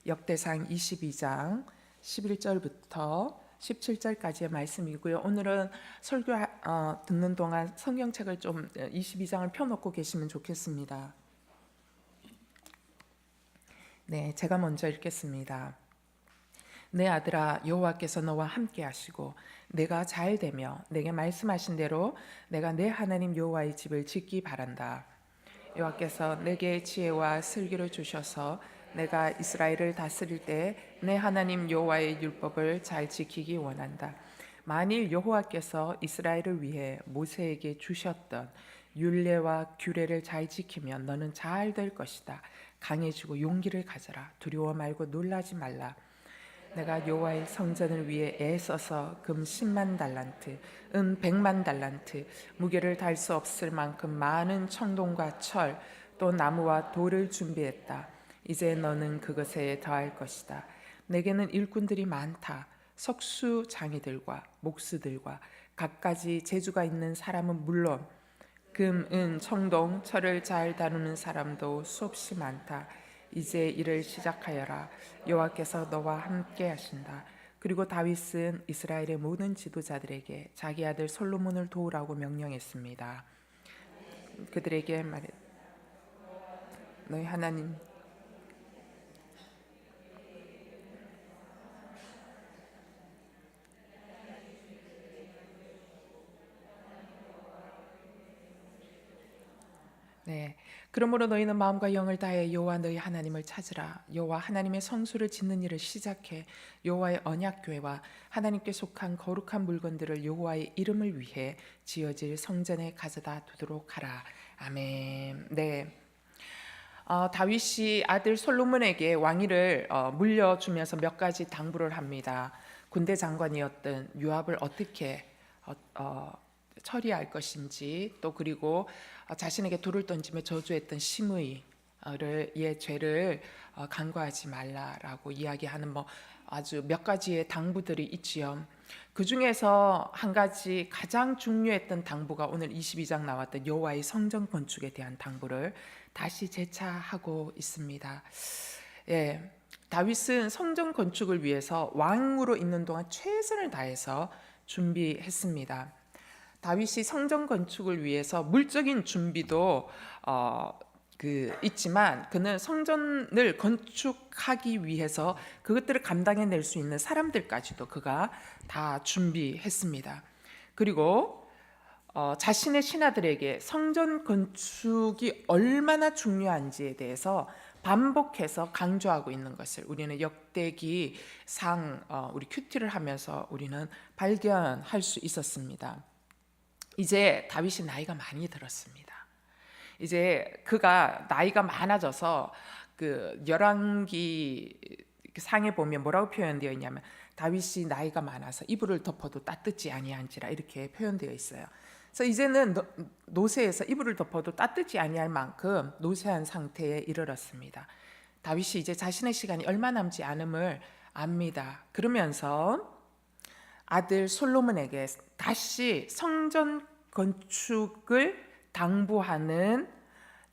역대상 22장 11절부터 17절까지의 말씀이고요. 오늘은 설교 듣는 동안 성경책을 좀 22장을 펴놓고 계시면 좋겠습니다. 네, 제가 먼저 읽겠습니다. 내 아들아, 여호와께서 너와 함께 하시고 내가 잘 되며 내게 말씀하신 대로 내가 내 하나님 여호와의 집을 짓기 바란다. 여호와께서 내게 지혜와 슬기를 주셔서 내가 이스라엘을 다스릴 때 내 하나님 여호와의 율법을 잘 지키기 원한다. 만일 여호와께서 이스라엘을 위해 모세에게 주셨던 율례와 규례를 잘 지키면 너는 잘 될 것이다. 강해지고 용기를 가져라. 두려워 말고 놀라지 말라. 내가 여호와의 성전을 위해 애써서 금 10만 달란트, 은 100만 달란트, 무게를 달 수 없을 만큼 많은 청동과 철, 또 나무와 돌을 준비했다. 이제 너는 그것에 더할 것이다. 내게는 일꾼들이 많다. 석수 장이들과 목수들과 갖가지 재주가 있는 사람은 물론 금, 은, 청동, 철을 잘 다루는 사람도 수없이 많다. 이제 일을 시작하여라. 여호와께서 너와 함께 하신다. 그리고 다윗은 이스라엘의 모든 지도자들에게 자기 아들 솔로몬을 도우라고 명령했습니다. 그들에게 말해, 너희 하나님 네. 그러므로 너희는 마음과 영을 다해 여호와 너희 하나님을 찾으라. 여호와 하나님의 성소를 짓는 일을 시작해 여호와의 언약궤와 하나님께 속한 거룩한 물건들을 여호와의 이름을 위해 지어질 성전에 가져다 두도록 하라. 아멘. 네. 다윗이 아들 솔로몬에게 왕위를 물려주면서 몇 가지 당부를 합니다. 군대 장관이었던 요압을 어떻게 처리할 것인지, 또 그리고 자신에게 돌을 던지며 저주했던 시므이의 죄를 간과하지 말라라고 이야기하는 아주 몇 가지의 당부들이 있지요. 그 중에서 한 가지 가장 중요했던 당부가 오늘 22장 나왔던 여호와의 성전 건축에 대한 당부를 다시 재차하고 있습니다. 예, 다윗은 성전 건축을 위해서 왕으로 있는 동안 최선을 다해서 준비했습니다. 다윗이 성전 건축을 위해서 물적인 준비도 있지만 그는 성전을 건축하기 위해서 그것들을 감당해낼 수 있는 사람들까지도 그가 다 준비했습니다. 그리고 자신의 신하들에게 성전 건축이 얼마나 중요한지에 대해서 반복해서 강조하고 있는 것을 우리는 역대기상 우리 큐티를 하면서 우리는 발견할 수 있었습니다. 이제 다윗이 나이가 많이 들었습니다. 이제 그가 나이가 많아져서 그 열왕기 상에 보면 뭐라고 표현되어 있냐면 다윗이 나이가 많아서 이불을 덮어도 따뜻지 아니한지라 이렇게 표현되어 있어요. 그래서 이제는 노쇠해서 이불을 덮어도 따뜻지 아니할 만큼 노쇠한 상태에 이르렀습니다. 다윗이 이제 자신의 시간이 얼마 남지 않음을 압니다. 그러면서 아들 솔로몬에게 다시 성전 건축을 당부하는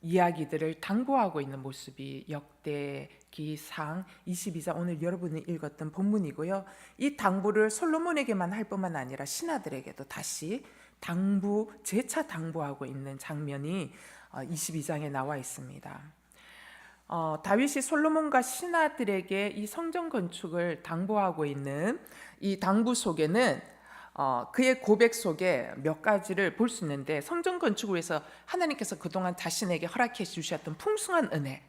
이야기들을 당부하고 있는 모습이 역대기상 22장 오늘 여러분이 읽었던 본문이고요. 이 당부를 솔로몬에게만 할 뿐만 아니라 신하들에게도 다시 재차 당부하고 있는 장면이 22장에 나와 있습니다. 다윗이 솔로몬과 신하들에게 이 성전 건축을 당부하고 있는 이 당부 속에는 그의 고백 속에 몇 가지를 볼 수 있는데, 성전 건축을 위해서 하나님께서 그동안 자신에게 허락해 주셨던 풍성한 은혜,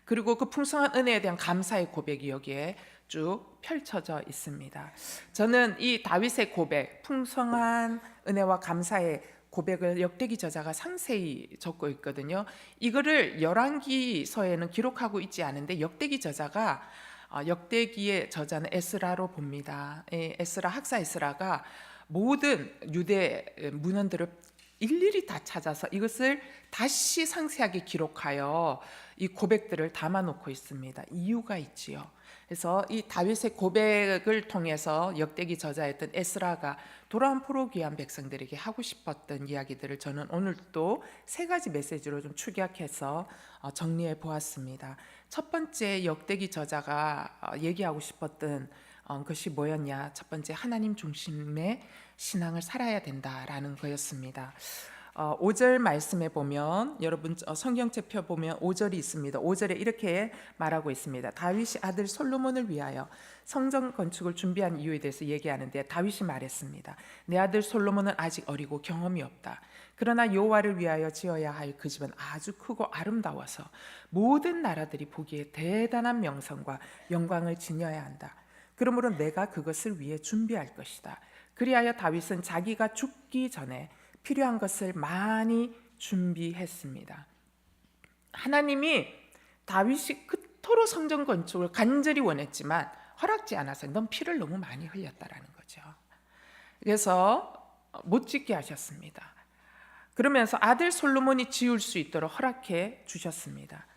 그리고 그 풍성한 은혜에 대한 감사의 고백이 여기에 쭉 펼쳐져 있습니다. 저는 이 다윗의 고백, 풍성한 은혜와 감사의 고백을 역대기 저자가 상세히 적고 있거든요. 이거를 열왕기서에는 기록하고 있지 않은데 역대기 저자가 역대기의 저자는 에스라로 봅니다. 학사 에스라가 모든 유대 문헌들을 일일이 다 찾아서 이것을 다시 상세하게 기록하여 이 고백들을 담아놓고 있습니다. 이유가 있지요. 그래서 이 다윗의 고백을 통해서 역대기 저자였던 에스라가 돌아온 포로귀한 백성들에게 하고 싶었던 이야기들을 저는 오늘 또 세 가지 메시지로 좀 축약해서 정리해 보았습니다. 첫 번째 역대기 저자가 얘기하고 싶었던 것이 뭐였냐? 첫 번째, 하나님 중심의 신앙을 살아야 된다라는 거였습니다. 5절 말씀에 보면, 여러분 성경책 펴 보면 5절이 있습니다. 5절에 이렇게 말하고 있습니다. 다윗이 아들 솔로몬을 위하여 성전 건축을 준비한 이유에 대해서 얘기하는데, 다윗이 말했습니다. 내 아들 솔로몬은 아직 어리고 경험이 없다. 그러나 여호와를 위하여 지어야 할 그 집은 아주 크고 아름다워서 모든 나라들이 보기에 대단한 명성과 영광을 지녀야 한다. 그러므로 내가 그것을 위해 준비할 것이다. 그리하여 다윗은 자기가 죽기 전에 필요한 것을 많이 준비했습니다. 하나님이 다윗이 그토록 성전 건축을 간절히 원했지만 허락지 않아서 넌 피를 너무 많이 흘렸다라는 거죠. 그래서 못 짓게 하셨습니다. 그러면서 아들 솔로몬이 지을 수 있도록 허락해 주셨습니다.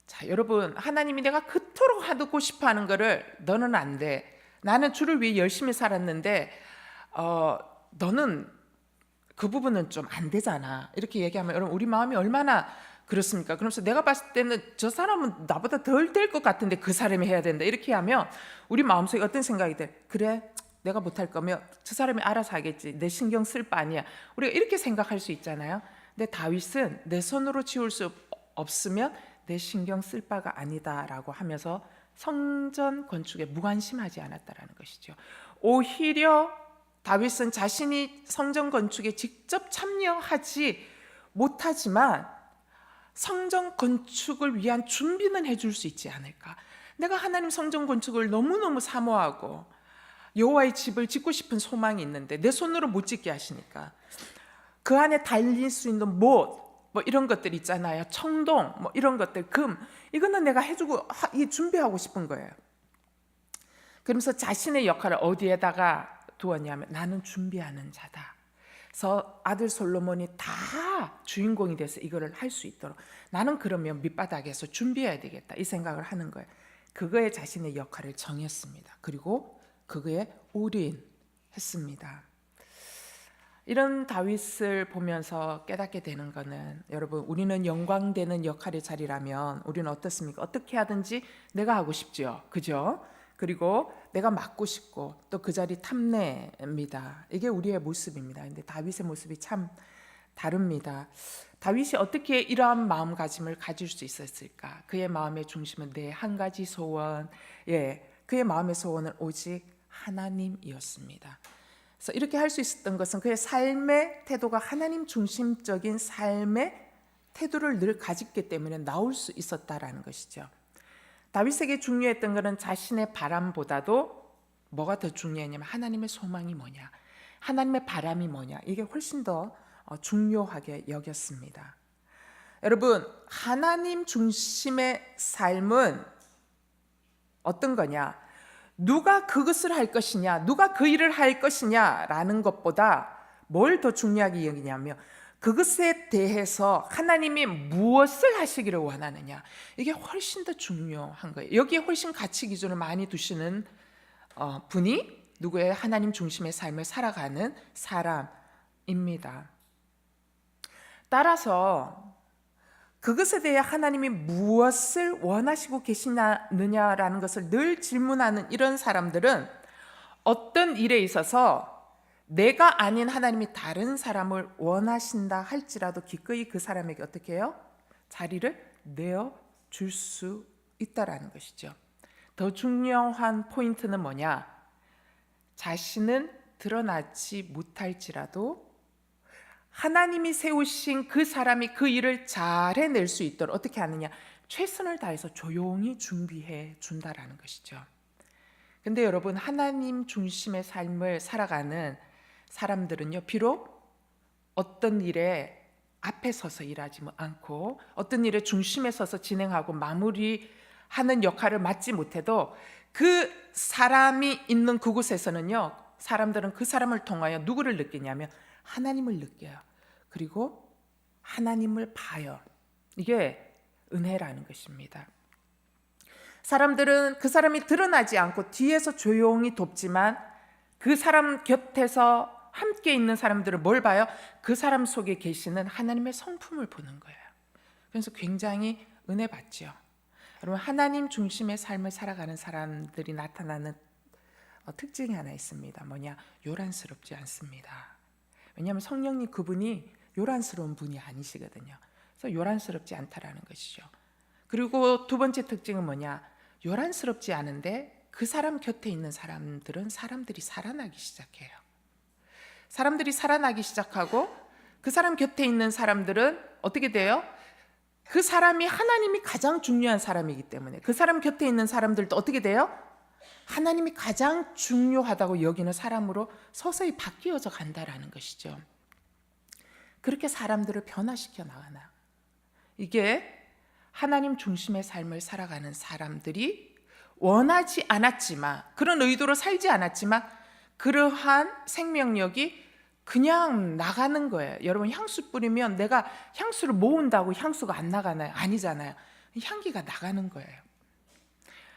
자, 여러분, 하나님이 내가 그토록 하고 싶어 하는 거를 너는 안 돼. 나는 주를 위해 열심히 살았는데 너는 그 부분은 좀 안 되잖아. 이렇게 얘기하면 여러분, 우리 마음이 얼마나 그렇습니까? 그러면서 내가 봤을 때는 저 사람은 나보다 덜 될 것 같은데 그 사람이 해야 된다. 이렇게 하면 우리 마음속에 어떤 생각이 돼? 그래, 내가 못할 거면 저 사람이 알아서 하겠지. 내 신경 쓸 바 아니야. 우리가 이렇게 생각할 수 있잖아요. 근데 다윗은 내 손으로 지을 수 없으면 내 신경 쓸 바가 아니다라고 하면서 성전 건축에 무관심하지 않았다라는 것이죠. 오히려 다윗은 자신이 성전 건축에 직접 참여하지 못하지만 성전 건축을 위한 준비는 해줄 수 있지 않을까. 내가 하나님 성전 건축을 너무너무 사모하고 여호와의 집을 짓고 싶은 소망이 있는데 내 손으로 못 짓게 하시니까 그 안에 달릴 수 있는 못, 뭐 이런 것들 있잖아요. 청동, 뭐 이런 것들, 금, 이거는 내가 해주고 준비하고 싶은 거예요. 그러면서 자신의 역할을 어디에다가 두었냐면, 나는 준비하는 자다. 그래서 아들 솔로몬이 다 주인공이 돼서 이거를 할 수 있도록 나는 그러면 밑바닥에서 준비해야 되겠다, 이 생각을 하는 거예요. 그거에 자신의 역할을 정했습니다. 그리고 그거에 올인했습니다. 이런 다윗을 보면서 깨닫게 되는 거는, 여러분, 우리는 영광되는 역할의 자리라면 우리는 어떻습니까? 어떻게 하든지 내가 하고 싶죠, 그죠? 그리고 내가 맡고 싶고 또 그 자리 탐냅니다. 이게 우리의 모습입니다. 근데 다윗의 모습이 참 다릅니다. 다윗이 어떻게 이러한 마음가짐을 가질 수 있었을까? 그의 마음의 중심은 내 한 가지 소원, 그의 마음의 소원은 오직 하나님이었습니다. 그래서 이렇게 할 수 있었던 것은 그의 삶의 태도가 하나님 중심적인 삶의 태도를 늘 가졌기 때문에 나올 수 있었다라는 것이죠. 다윗에게 중요했던 것은 자신의 바람보다도 뭐가 더 중요했냐면 하나님의 소망이 뭐냐, 하나님의 바람이 뭐냐, 이게 훨씬 더 중요하게 여겼습니다. 여러분, 하나님 중심의 삶은 어떤 거냐? 누가 그것을 할 것이냐, 누가 그 일을 할 것이냐라는 것보다 뭘 더 중요하게 여기냐면 그것에 대해서 하나님이 무엇을 하시기를 원하느냐, 이게 훨씬 더 중요한 거예요. 여기에 훨씬 가치 기준을 많이 두시는 분이 누구예요? 하나님 중심의 삶을 살아가는 사람입니다. 따라서 그것에 대해 하나님이 무엇을 원하시고 계시느냐라는 것을 늘 질문하는 이런 사람들은 어떤 일에 있어서 내가 아닌 하나님이 다른 사람을 원하신다 할지라도 기꺼이 그 사람에게 어떻게 해요? 자리를 내어줄 수 있다라는 것이죠. 더 중요한 포인트는 뭐냐? 자신은 드러나지 못할지라도 하나님이 세우신 그 사람이 그 일을 잘 해낼 수 있도록 어떻게 하느냐? 최선을 다해서 조용히 준비해 준다라는 것이죠. 근데 여러분, 하나님 중심의 삶을 살아가는 사람들은요, 비록 어떤 일에 앞에 서서 일하지 않고 어떤 일의 중심에 서서 진행하고 마무리하는 역할을 맡지 못해도 그 사람이 있는 그곳에서는요, 사람들은 그 사람을 통하여 누구를 느끼냐면 하나님을 느껴요. 그리고 하나님을 봐요. 이게 은혜라는 것입니다. 사람들은 그 사람이 드러나지 않고 뒤에서 조용히 돕지만 그 사람 곁에서 함께 있는 사람들은 뭘 봐요? 그 사람 속에 계시는 하나님의 성품을 보는 거예요. 그래서 굉장히 은혜 받죠. 여러분, 하나님 중심의 삶을 살아가는 사람들이 나타나는 특징이 하나 있습니다. 뭐냐? 요란스럽지 않습니다. 왜냐하면 성령님 그분이 요란스러운 분이 아니시거든요. 그래서 요란스럽지 않다라는 것이죠. 그리고 두 번째 특징은 뭐냐? 요란스럽지 않은데 그 사람 곁에 있는 사람들은 사람들이 살아나기 시작해요. 사람들이 살아나기 시작하고 그 사람 곁에 있는 사람들은 어떻게 돼요? 그 사람이 하나님이 가장 중요한 사람이기 때문에 그 사람 곁에 있는 사람들도 어떻게 돼요? 하나님이 가장 중요하다고 여기는 사람으로 서서히 바뀌어져 간다라는 것이죠. 그렇게 사람들을 변화시켜 나가나. 이게 하나님 중심의 삶을 살아가는 사람들이 원하지 않았지만, 그런 의도로 살지 않았지만 그러한 생명력이 그냥 나가는 거예요. 여러분, 향수 뿌리면 내가 향수를 모은다고 향수가 안 나가나요? 아니잖아요. 향기가 나가는 거예요.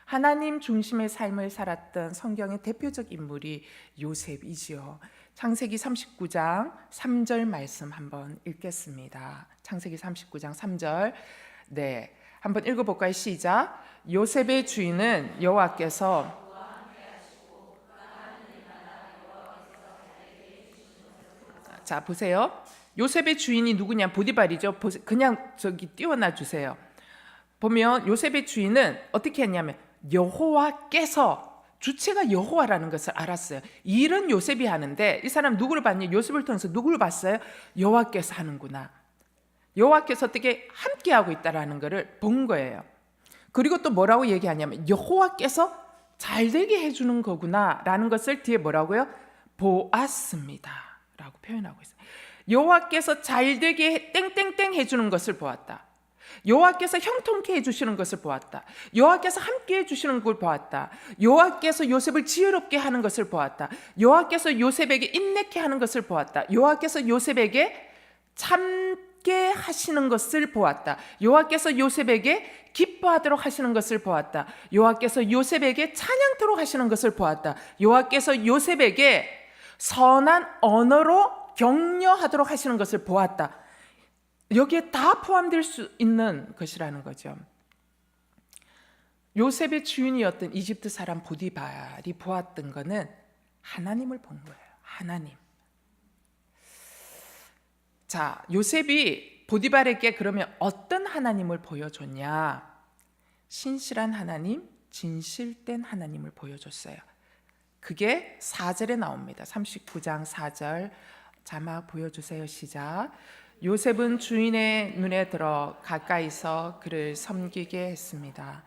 하나님 중심의 삶을 살았던 성경의 대표적 인물이 요셉이지요. 창세기 39장 3절 말씀 한번 읽겠습니다. 창세기 39장 3절. 네, 한번 읽어볼까요? 시작. 요셉의 주인은 여호와께서 자, 보세요. 요셉의 주인이 누구냐? 보디발이죠. 그냥 저기 띄워놔 주세요. 보면 요셉의 주인은 어떻게 했냐면 여호와께서, 주체가 여호와라는 것을 알았어요. 이 일은 요셉이 하는데 이 사람 누구를 봤냐? 요셉을 통해서 누구를 봤어요? 여호와께서 하는구나. 여호와께서 어떻게 함께하고 있다라는 것을 본 거예요. 그리고 또 뭐라고 얘기하냐면 여호와께서 잘되게 해주는 거구나 라는 것을 뒤에 뭐라고요? 보았습니다 라고 표현하고 있어요. 여호와께서 잘되게 땡땡땡 해주는 것을 보았다. 여호와께서 형통케 해주시는 것을 보았다. 여호와께서 함께 해주시는 걸 보았다. 여호와께서 요셉을 지혜롭게 하는 것을 보았다. 여호와께서 요셉에게 인내케 하는 것을 보았다. 여호와께서 요셉에게 참게 하시는 것을 보았다. 여호와께서 요셉에게 기뻐하도록 하시는 것을 보았다. 여호와께서 요셉에게 찬양토록 하시는 것을 보았다. 여호와께서 요셉에게 선한 언어로 격려하도록 하시는 것을 보았다. 여기에 다 포함될 수 있는 것이라는 거죠. 요셉의 주인이었던 이집트 사람 보디발이 보았던 것은 하나님을 본 거예요. 하나님. 자, 요셉이 보디발에게 그러면 어떤 하나님을 보여줬냐? 신실한 하나님, 진실된 하나님을 보여줬어요. 그게 4절에 나옵니다. 39장 4절 자막 보여주세요. 시작. 요셉은 주인의 눈에 들어 가까이서 그를 섬기게 했습니다.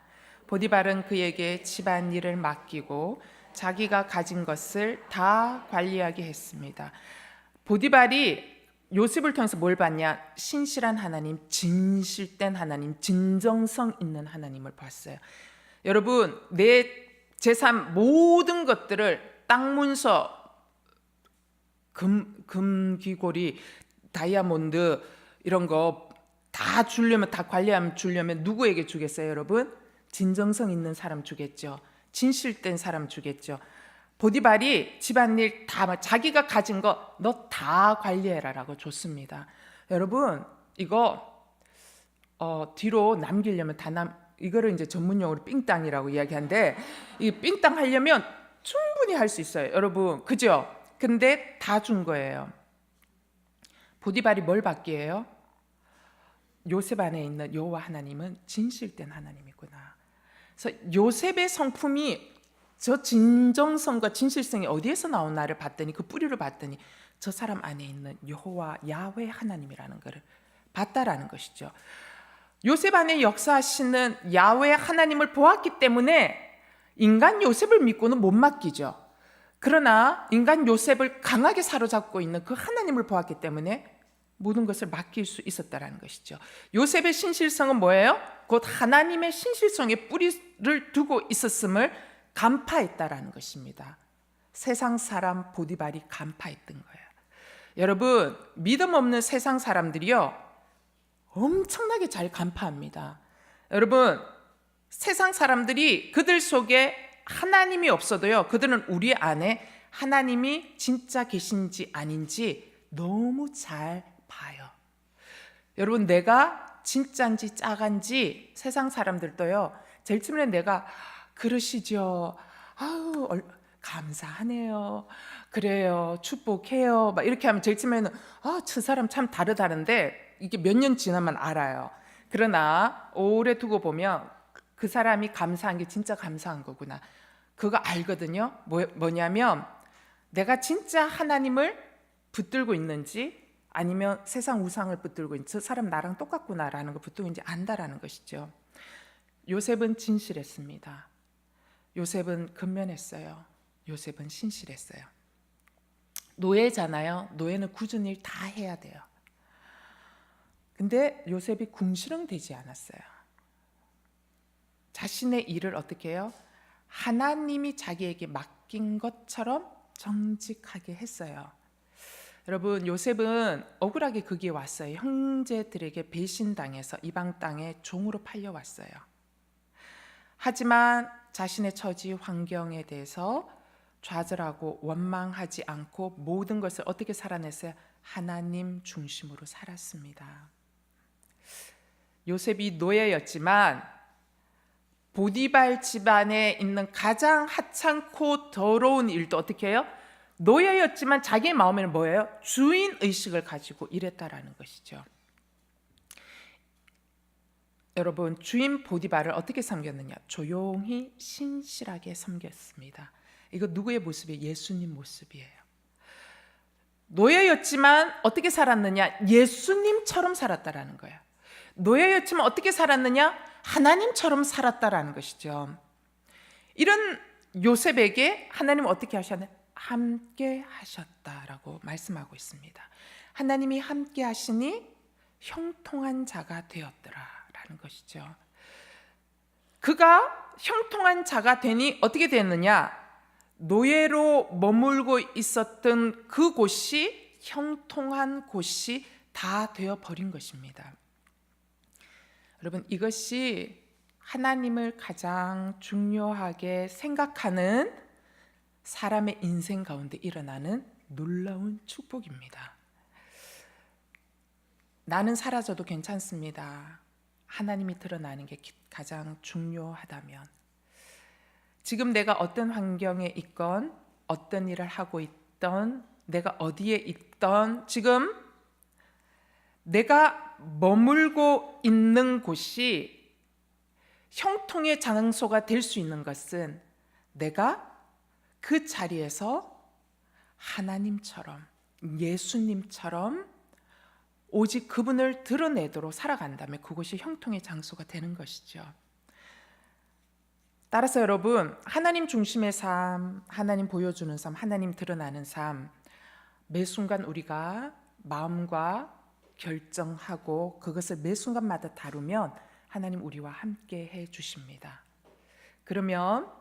보디발은 그에게 집안일을 맡기고 자기가 가진 것을 다 관리하게 했습니다. 보디발이 요셉을 통해서 뭘 봤냐? 신실한 하나님, 진실된 하나님, 진정성 있는 하나님을 봤어요. 여러분, 내 재산 모든 것들을 땅 문서, 금귀고리, 다이아몬드 이런 거 다 주려면, 다 관리하면 주려면 누구에게 주겠어요, 여러분? 진정성 있는 사람 주겠죠. 진실된 사람 주겠죠. 보디발이 집안일 다, 자기가 가진 거 너 다 관리해라라고 줬습니다. 여러분, 이거 뒤로 남기려면 이거를 이제 전문용어로 삥땅이라고 이야기하는데, 이 삥땅 하려면 충분히 할 수 있어요, 여러분. 그죠? 근데 다 준 거예요. 보디발이 뭘 받기 해요? 요셉 안에 있는 여호와 하나님은 진실된 하나님이구나. 그래서 요셉의 성품이, 저 진정성과 진실성이 어디에서 나오나를 봤더니, 그 뿌리를 봤더니 저 사람 안에 있는 여호와 야훼 하나님이라는 것을 봤다라는 것이죠. 요셉 안에 역사하시는 야훼 하나님을 보았기 때문에 인간 요셉을 믿고는 못 맡기죠. 그러나 인간 요셉을 강하게 사로잡고 있는 그 하나님을 보았기 때문에 모든 것을 맡길 수 있었다라는 것이죠. 요셉의 신실성은 뭐예요? 곧 하나님의 신실성에 뿌리를 두고 있었음을 간파했다라는 것입니다. 세상 사람 보디발이 간파했던 거예요. 여러분, 믿음 없는 세상 사람들이요, 엄청나게 잘 간파합니다. 여러분, 세상 사람들이 그들 속에 하나님이 없어도요, 그들은 우리 안에 하나님이 진짜 계신지 아닌지 너무 잘 봐요. 여러분, 내가 진짜인지 짜간지 세상 사람들도요, 제일 처음에 내가 그러시죠. 감사하네요. 그래요. 축복해요. 막 이렇게 하면 제일 처음에는 저 사람 참 다르다는데 이게 몇 년 지나면 알아요. 그러나 오래 두고 보면 그 사람이 감사한 게 진짜 감사한 거구나. 그거 알거든요. 뭐냐면 내가 진짜 하나님을 붙들고 있는지 아니면 세상 우상을 붙들고 있는지 저 사람 나랑 똑같구나라는 거 붙들고 있는지 안다라는 것이죠. 요셉은 진실했습니다. 요셉은 근면했어요. 요셉은 신실했어요. 노예잖아요. 노예는 굳은 일 다 해야 돼요. 근데 요셉이 궁시렁대지 않았어요. 자신의 일을 어떻게 해요? 하나님이 자기에게 맡긴 것처럼 정직하게 했어요. 여러분, 요셉은 억울하게 거기에 왔어요. 형제들에게 배신당해서 이방 땅에 종으로 팔려왔어요. 하지만 자신의 처지 환경에 대해서 좌절하고 원망하지 않고 모든 것을 어떻게 살아냈어요? 하나님 중심으로 살았습니다. 요셉이 노예였지만 보디발 집안에 있는 가장 하찮고 더러운 일도 어떻게 해요? 노예였지만 자기의 마음에는 뭐예요? 주인 의식을 가지고 일했다라는 것이죠. 여러분, 주인 보디발을 어떻게 섬겼느냐? 조용히 신실하게 섬겼습니다. 이거 누구의 모습이에요? 예수님 모습이에요. 노예였지만 어떻게 살았느냐? 예수님처럼 살았다라는 거예요. 노예였지만 어떻게 살았느냐? 하나님처럼 살았다라는 것이죠. 이런 요셉에게 하나님은 어떻게 하셨나요? 함께 하셨다라고 말씀하고 있습니다. 하나님이 함께 하시니 형통한 자가 되었더라라는 것이죠. 그가 형통한 자가 되니 어떻게 됐느냐? 노예로 머물고 있었던 그곳이 형통한 곳이 다 되어버린 것입니다. 여러분, 이것이 하나님을 가장 중요하게 생각하는 사람의 인생 가운데 일어나는 놀라운 축복입니다. 나는 사라져도 괜찮습니다. 하나님이 드러나는 게 가장 중요하다면, 지금 내가 어떤 환경에 있건 어떤 일을 하고 있던 내가 어디에 있던 지금 내가 머물고 있는 곳이 형통의 장소가 될 수 있는 것은 내가 그 자리에서 하나님처럼 예수님처럼 오직 그분을 드러내도록 살아간다면 그곳이 형통의 장소가 되는 것이죠. 따라서 여러분, 하나님 중심의 삶, 하나님 보여주는 삶, 하나님 드러나는 삶, 매 순간 우리가 마음과 결정하고 그것을 매 순간마다 다루면 하나님 우리와 함께 해 주십니다. 그러면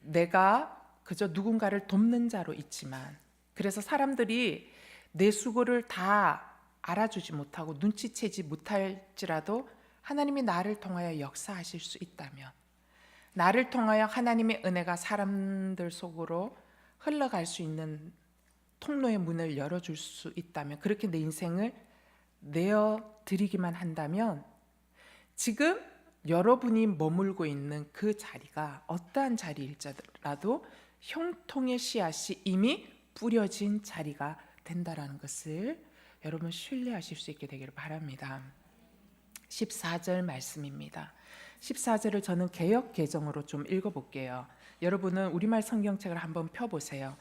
내가 그저 누군가를 돕는 자로 있지만, 그래서 사람들이 내 수고를 다 알아주지 못하고 눈치채지 못할지라도 하나님이 나를 통하여 역사하실 수 있다면, 나를 통하여 하나님의 은혜가 사람들 속으로 흘러갈 수 있는 통로의 문을 열어줄 수 있다면, 그렇게 내 인생을 내어드리기만 한다면 지금 여러분이 머물고 있는 그 자리가 어떠한 자리일지라도 형통의 씨앗이 이미 뿌려진 자리가 된다라는 것을 여러분 신뢰하실 수 있게 되기를 바랍니다. 14절 말씀입니다. 14절을 저는 개역 개정으로 좀 읽어볼게요. 여러분은 우리말 성경책을 한번 펴보세요.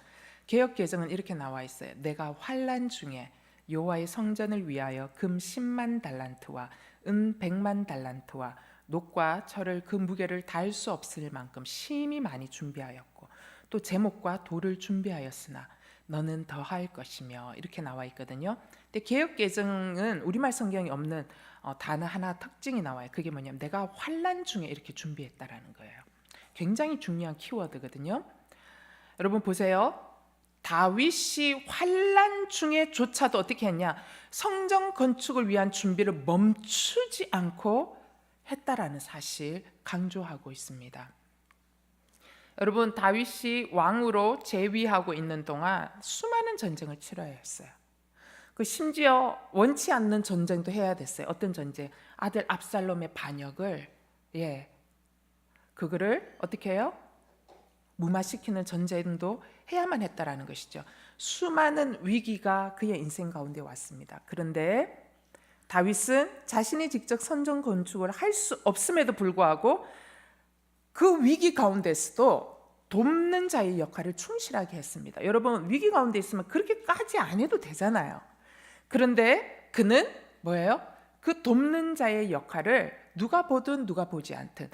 개역 개정은 이렇게 나와 있어요. 내가 환난 중에 여호와의 성전을 위하여 금 10만 달란트와 은 100만 달란트와 녹과 철을 그 무게를 다할 수 없을 만큼 심히 많이 준비하였고 또 제목과 돌을 준비하였으나 너는 더할 것이며, 이렇게 나와 있거든요. 근데 개역 개정은 우리말 성경이 없는 단어 하나 특징이 나와요. 그게 뭐냐면 내가 환난 중에 이렇게 준비했다라는 거예요. 굉장히 중요한 키워드거든요. 여러분 보세요. 다윗이 환난 중에조차도 어떻게 했냐? 성전 건축을 위한 준비를 멈추지 않고 했다라는 사실 강조하고 있습니다. 여러분, 다윗이 왕으로 재위하고 있는 동안 수많은 전쟁을 치러야 했어요. 그 심지어 원치 않는 전쟁도 해야 됐어요. 어떤 전쟁? 아들 압살롬의 반역을 그거를 어떻게 해요? 무마시키는 전쟁도 해야만 했다라는 것이죠. 수많은 위기가 그의 인생 가운데 왔습니다. 그런데 다윗은 자신이 직접 성전 건축을 할 수 없음에도 불구하고 그 위기 가운데서도 돕는 자의 역할을 충실하게 했습니다. 여러분, 위기 가운데 있으면 그렇게까지 안 해도 되잖아요. 그런데 그는 뭐예요? 그 돕는 자의 역할을 누가 보든 누가 보지 않든,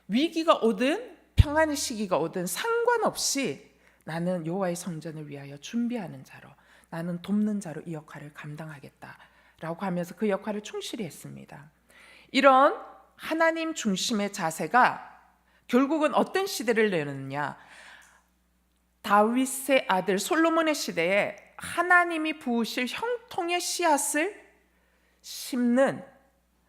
위기가 오든 평안의 시기가 오든 상관없이 나는 여호와의 성전을 위하여 준비하는 자로, 나는 돕는 자로 이 역할을 감당하겠다라고 하면서 그 역할을 충실히 했습니다. 이런 하나님 중심의 자세가 결국은 어떤 시대를 내느냐, 다윗의 아들 솔로몬의 시대에 하나님이 부으실 형통의 씨앗을 심는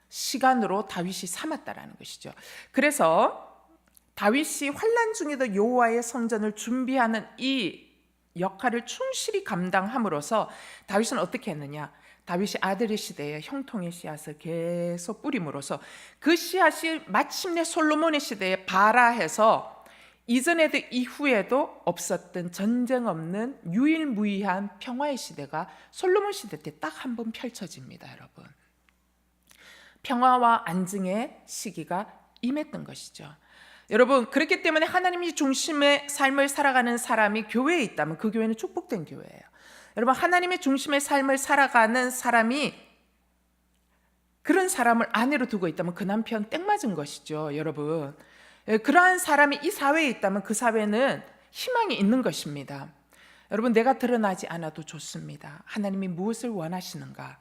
시간으로 다윗이 삼았다라는 것이죠. 그래서 다윗이 환난 중에도 여호와의 성전을 준비하는 이 역할을 충실히 감당함으로써 다윗은 어떻게 했느냐, 다윗이 아들의 시대에 형통의 씨앗을 계속 뿌림으로써 그 씨앗이 마침내 솔로몬의 시대에 발아해서 이전에도 이후에도 없었던 전쟁 없는 유일무이한 평화의 시대가 솔로몬 시대 때 딱 한 번 펼쳐집니다. 여러분, 평화와 안정의 시기가 임했던 것이죠. 여러분, 그렇기 때문에 하나님이 중심의 삶을 살아가는 사람이 교회에 있다면 그 교회는 축복된 교회예요. 여러분, 하나님의 중심의 삶을 살아가는 사람이 그런 사람을 아내로 두고 있다면 그 남편 땡 맞은 것이죠. 여러분, 그러한 사람이 이 사회에 있다면 그 사회는 희망이 있는 것입니다. 여러분, 내가 드러나지 않아도 좋습니다. 하나님이 무엇을 원하시는가,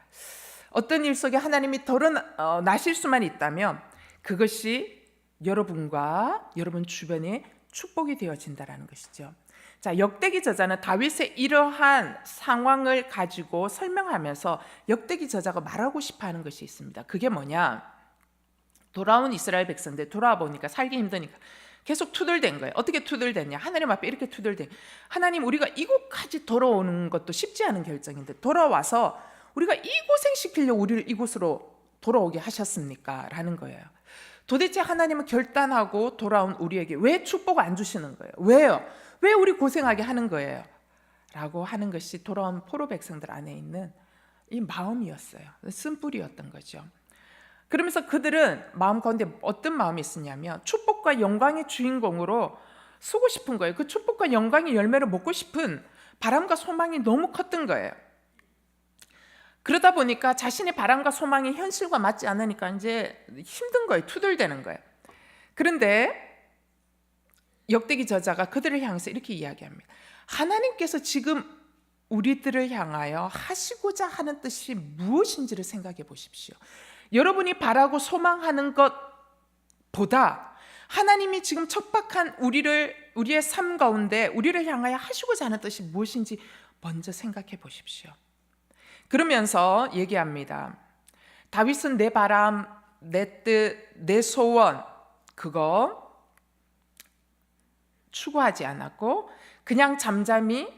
어떤 일 속에 하나님이 드러나실 수만 있다면 그것이 여러분과 여러분 주변에 축복이 되어진다라는 것이죠. 자, 역대기 저자는 다윗의 이러한 상황을 가지고 설명하면서 역대기 저자가 말하고 싶어하는 것이 있습니다. 그게 뭐냐? 돌아온 이스라엘 백성들 돌아와 보니까 살기 힘드니까 계속 투덜댄 거예요. 어떻게 투덜댔냐? 하나님 앞에 이렇게 투덜댄, 하나님, 우리가 이곳까지 돌아오는 것도 쉽지 않은 결정인데 돌아와서 우리가 이 고생시키려고 우리를 이곳으로 돌아오게 하셨습니까? 라는 거예요. 도대체 하나님은 결단하고 돌아온 우리에게 왜 축복 안 주시는 거예요? 왜요? 왜 우리 고생하게 하는 거예요? 라고 하는 것이 돌아온 포로 백성들 안에 있는 이 마음이었어요. 쓴뿌리였던 거죠. 그러면서 그들은 마음 가운데 어떤 마음이 있었냐면 축복과 영광의 주인공으로 쓰고 싶은 거예요. 그 축복과 영광의 열매를 먹고 싶은 바람과 소망이 너무 컸던 거예요. 그러다 보니까 자신의 바람과 소망이 현실과 맞지 않으니까 이제 힘든 거예요. 투덜대는 거예요. 그런데 역대기 저자가 그들을 향해서 이렇게 이야기합니다. 하나님께서 지금 우리들을 향하여 하시고자 하는 뜻이 무엇인지를 생각해 보십시오. 여러분이 바라고 소망하는 것보다 하나님이 지금 척박한 우리의 삶 가운데 우리를 향하여 하시고자 하는 뜻이 무엇인지 먼저 생각해 보십시오. 그러면서 얘기합니다. 다윗은 내 바람, 내 뜻, 내 소원, 그거 추구하지 않았고 그냥 잠잠히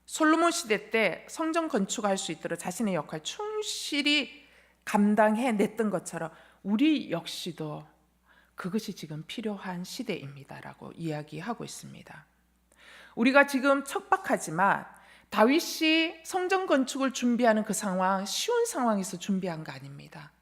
솔로몬 시대 때 성전 건축할 수 있도록 자신의 역할 충실히 감당해냈던 것처럼 우리 역시도 그것이 지금 필요한 시대입니다라고 이야기하고 있습니다. 우리가 지금 척박하지만 다윗이 성전 건축을 준비하는 그 상황, 쉬운 상황에서 준비한 거 아닙니다.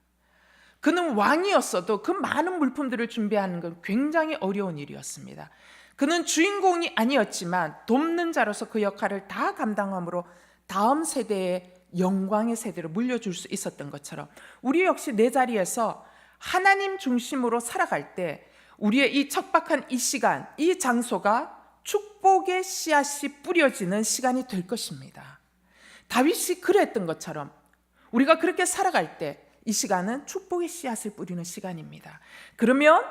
그는 왕이었어도 그 많은 물품들을 준비하는 건 굉장히 어려운 일이었습니다. 그는 주인공이 아니었지만 돕는 자로서 그 역할을 다 감당함으로 다음 세대에 영광의 세대로 물려줄 수 있었던 것처럼 우리 역시 내 자리에서 하나님 중심으로 살아갈 때 우리의 이 척박한 이 시간, 이 장소가 축복의 씨앗이 뿌려지는 시간이 될 것입니다. 다윗이 그랬던 것처럼 우리가 그렇게 살아갈 때 이 시간은 축복의 씨앗을 뿌리는 시간입니다. 그러면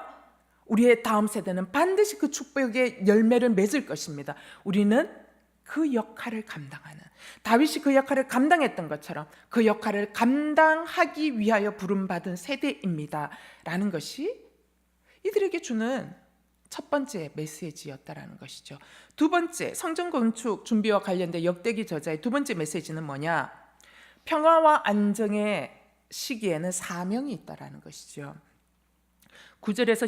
우리의 다음 세대는 반드시 그 축복의 열매를 맺을 것입니다. 우리는 그 역할을 감당하는, 다윗이 그 역할을 감당했던 것처럼 그 역할을 감당하기 위하여 부름받은 세대입니다 라는 것이 이들에게 주는 첫 번째 메시지였다라는 것이죠. 두 번째, 성전 건축 준비와 관련된 역대기 저자의 두 번째 메시지는 뭐냐? 평화와 안정의 시기에는 사명이 있다라는 것이죠. 9절에서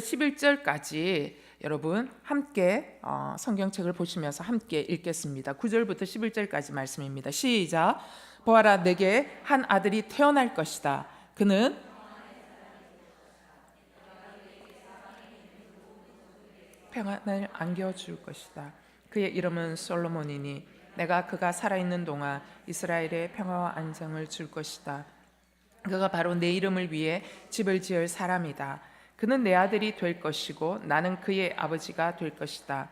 11절까지 여러분 함께 성경책을 보시면서 함께 읽겠습니다. 9절부터 11절까지 말씀입니다. 시작. 보아라, 내게 한 아들이 태어날 것이다. 그는 평안을 안겨줄 것이다. 그의 이름은 솔로몬이니 내가 그가 살아있는 동안 이스라엘에 평화와 안정을 줄 것이다. 그가 바로 내 이름을 위해 집을 지을 사람이다. 그는 내 아들이 될 것이고 나는 그의 아버지가 될 것이다.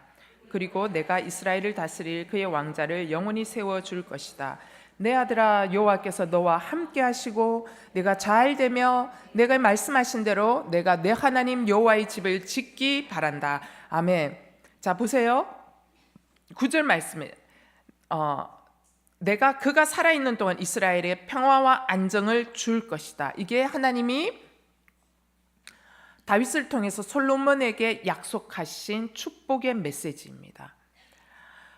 그리고 내가 이스라엘을 다스릴 그의 왕자를 영원히 세워줄 것이다. 내 아들아, 여호와께서 너와 함께 하시고 내가 잘 되며 내가 말씀하신 대로 내가 내 하나님 여호와의 집을 짓기 바란다. 아멘. 자, 보세요. 9절 말씀에 내가 그가 살아있는 동안 이스라엘에 평화와 안정을 줄 것이다. 이게 하나님이 다윗을 통해서 솔로몬에게 약속하신 축복의 메시지입니다.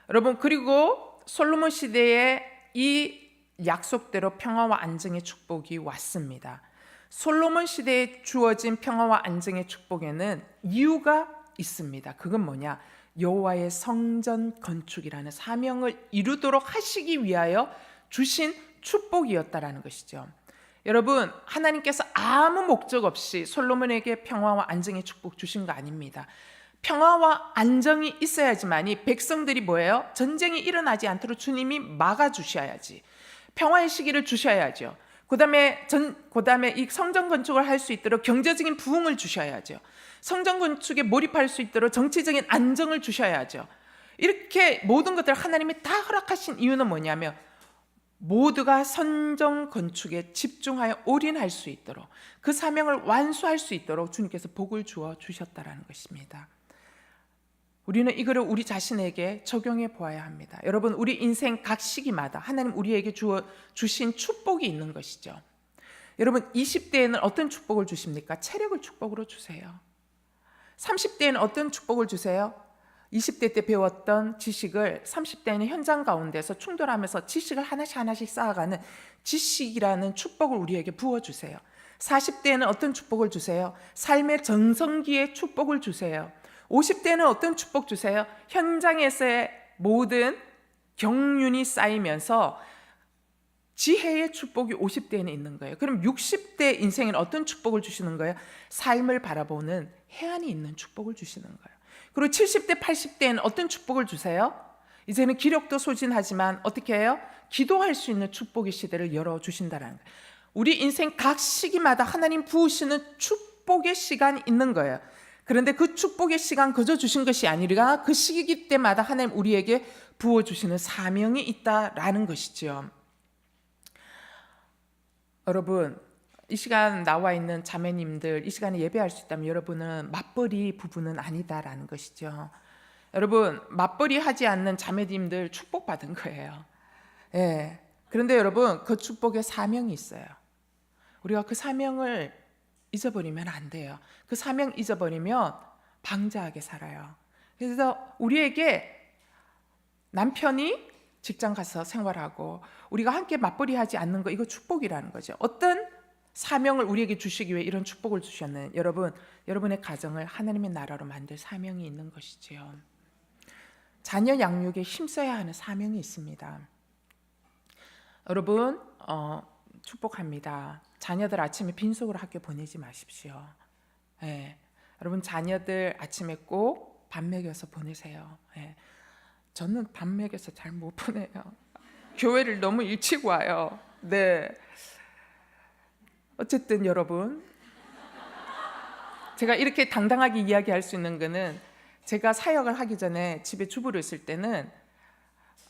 여러분, 그리고 솔로몬 시대에 이 약속대로 평화와 안정의 축복이 왔습니다. 솔로몬 시대에 주어진 평화와 안정의 축복에는 이유가 있습니다. 그건 뭐냐? 여호와의 성전 건축이라는 사명을 이루도록 하시기 위하여 주신 축복이었다라는 것이죠. 여러분, 하나님께서 아무 목적 없이 솔로몬에게 평화와 안정의 축복 주신 거 아닙니다. 평화와 안정이 있어야지만이 백성들이 뭐예요? 전쟁이 일어나지 않도록 주님이 막아주셔야지. 평화의 시기를 주셔야죠. 그 다음에 이 성전 건축을 할 수 있도록 경제적인 부흥을 주셔야죠. 성전 건축에 몰입할 수 있도록 정치적인 안정을 주셔야죠. 이렇게 모든 것들을 하나님이 다 허락하신 이유는 뭐냐면 모두가 성전 건축에 집중하여 올인할 수 있도록 그 사명을 완수할 수 있도록 주님께서 복을 주어 주셨다라는 것입니다. 우리는 이거를 우리 자신에게 적용해 보아야 합니다. 여러분, 우리 인생 각 시기마다 하나님 우리에게 주신 축복이 있는 것이죠. 여러분, 20대에는 어떤 축복을 주십니까? 체력을 축복으로 주세요. 30대에는 어떤 축복을 주세요? 20대 때 배웠던 지식을 30대에는 현장 가운데서 충돌하면서 지식을 하나씩 쌓아가는 지식이라는 축복을 우리에게 부어주세요. 40대에는 어떤 축복을 주세요? 삶의 전성기에 축복을 주세요. 50대는 어떤 축복 주세요? 현장에서의 모든 경륜이 쌓이면서 지혜의 축복이 50대에는 있는 거예요. 그럼 60대 인생에는 어떤 축복을 주시는 거예요? 삶을 바라보는 해안이 있는 축복을 주시는 거예요. 그리고 70대, 80대에는 어떤 축복을 주세요? 이제는 기력도 소진하지만 어떻게 해요? 기도할 수 있는 축복의 시대를 열어주신다는 거예요. 우리 인생 각 시기마다 하나님 부으시는 축복의 시간이 있는 거예요. 그런데 그 축복의 시간 그저 주신 것이 아니라 그 시기 때마다 하나님 우리에게 부어주시는 사명이 있다라는 것이죠. 여러분, 이 시간 나와 있는 자매님들, 이 시간에 예배할 수 있다면 여러분은 맞벌이 부부는 아니다라는 것이죠. 여러분, 맞벌이 하지 않는 자매님들 축복받은 거예요. 예. 그런데 여러분, 그 축복에 사명이 있어요. 우리가 그 사명을 잊어버리면 안 돼요. 그 사명 잊어버리면 방자하게 살아요. 그래서 우리에게 남편이 직장 가서 생활하고 우리가 함께 맞벌이 하지 않는 거, 이거 축복이라는 거죠. 어떤 사명을 우리에게 주시기 위해 이런 축복을 주셨는 여러분, 여러분의 가정을 하나님의 나라로 만들 사명이 있는 것이지요. 자녀 양육에 힘써야 하는 사명이 있습니다. 여러분, 축복합니다. 자녀들 아침에 빈속으로 학교 보내지 마십시오. 예. 여러분, 자녀들 아침에 꼭 밥 먹여서 보내세요. 예. 저는 밥 먹여서 잘 못 보내요. 교회를 너무 일찍 와요. 네. 어쨌든 여러분, 제가 이렇게 당당하게 이야기할 수 있는 거는 제가 사역을 하기 전에 집에 주부로 있을 때는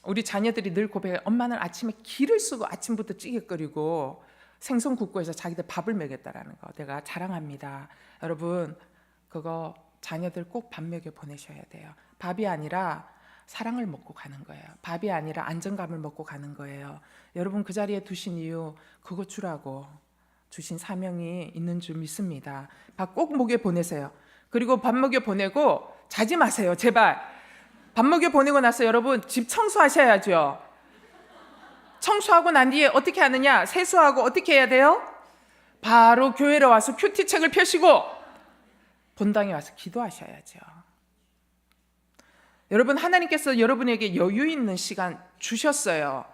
우리 자녀들이 늘 고백해요. 엄마는 아침에 기를 쓰고 아침부터 찌개 끓이고 생선 굽고 해서 자기들 밥을 먹였다라는 거 내가 자랑합니다. 여러분, 그거 자녀들 꼭 밥 먹여 보내셔야 돼요. 밥이 아니라 사랑을 먹고 가는 거예요. 밥이 아니라 안정감을 먹고 가는 거예요. 여러분, 그 자리에 두신 이유 그거 주라고 주신 사명이 있는 줄 믿습니다. 밥 꼭 먹여 보내세요. 그리고 밥 먹여 보내고 자지 마세요. 제발. 밥 먹여 보내고 나서 여러분 집 청소하셔야죠. 청소하고 난 뒤에 어떻게 하느냐? 세수하고 어떻게 해야 돼요? 바로 교회로 와서 큐티 책을 펴시고 본당에 와서 기도하셔야죠. 여러분, 하나님께서 여러분에게 여유 있는 시간 주셨어요.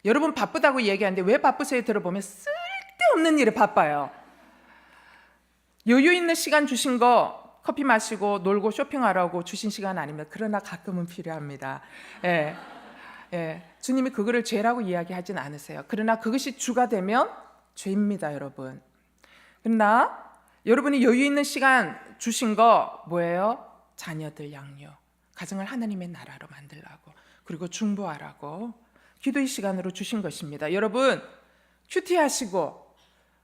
여러분 바쁘다고 얘기하는데 왜 바쁘세요? 들어보면 쓸데없는 일에 바빠요. 여유 있는 시간 주신 거 커피 마시고 놀고 쇼핑하라고 주신 시간 아닙니다. 그러나 가끔은 필요합니다. 예. 주님이 그거를 죄라고 이야기하진 않으세요. 그러나 그것이 주가 되면 죄입니다, 여러분. 그러나 여러분이 여유 있는 시간 주신 거 뭐예요? 자녀들 양육, 가정을 하나님의 나라로 만들라고, 그리고 중보하라고 기도의 시간으로 주신 것입니다. 여러분, 큐티하시고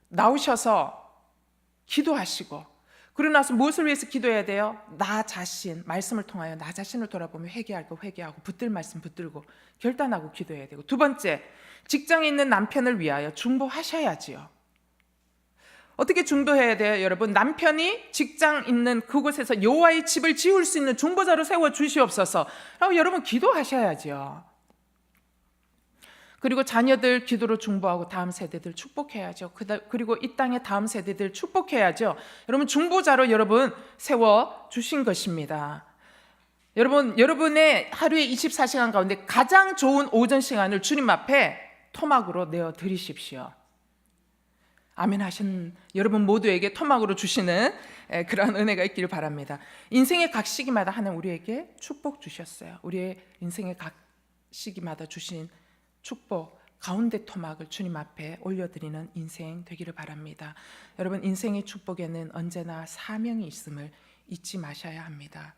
나오셔서 기도하시고, 그러고 나서 무엇을 위해서 기도해야 돼요? 나 자신, 말씀을 통하여 나 자신을 돌아보며 회개할 거 회개하고, 붙들 말씀 붙들고 결단하고 기도해야 되고, 두 번째, 직장에 있는 남편을 위하여 중보하셔야지요. 어떻게 중보해야 돼요, 여러분? 남편이 직장 있는 그곳에서 여호와의 집을 지을 수 있는 중보자로 세워 주시옵소서 라고 여러분 기도하셔야죠. 그리고 자녀들 기도로 중보하고 다음 세대들 축복해야죠. 그리고 이 땅의 다음 세대들 축복해야죠. 여러분, 중보자로 여러분 세워 주신 것입니다. 여러분, 여러분의 하루의 24시간 가운데 가장 좋은 오전 시간을 주님 앞에 토막으로 내어 드리십시오. 아멘 하신 여러분 모두에게 토막으로 주시는 그러한 은혜가 있기를 바랍니다. 인생의 각 시기마다 하나님 우리에게 축복 주셨어요. 우리의 인생의 각 시기마다 주신 축복 가운데 토막을 주님 앞에 올려드리는 인생 되기를 바랍니다. 여러분, 인생의 축복에는 언제나 사명이 있음을 잊지 마셔야 합니다.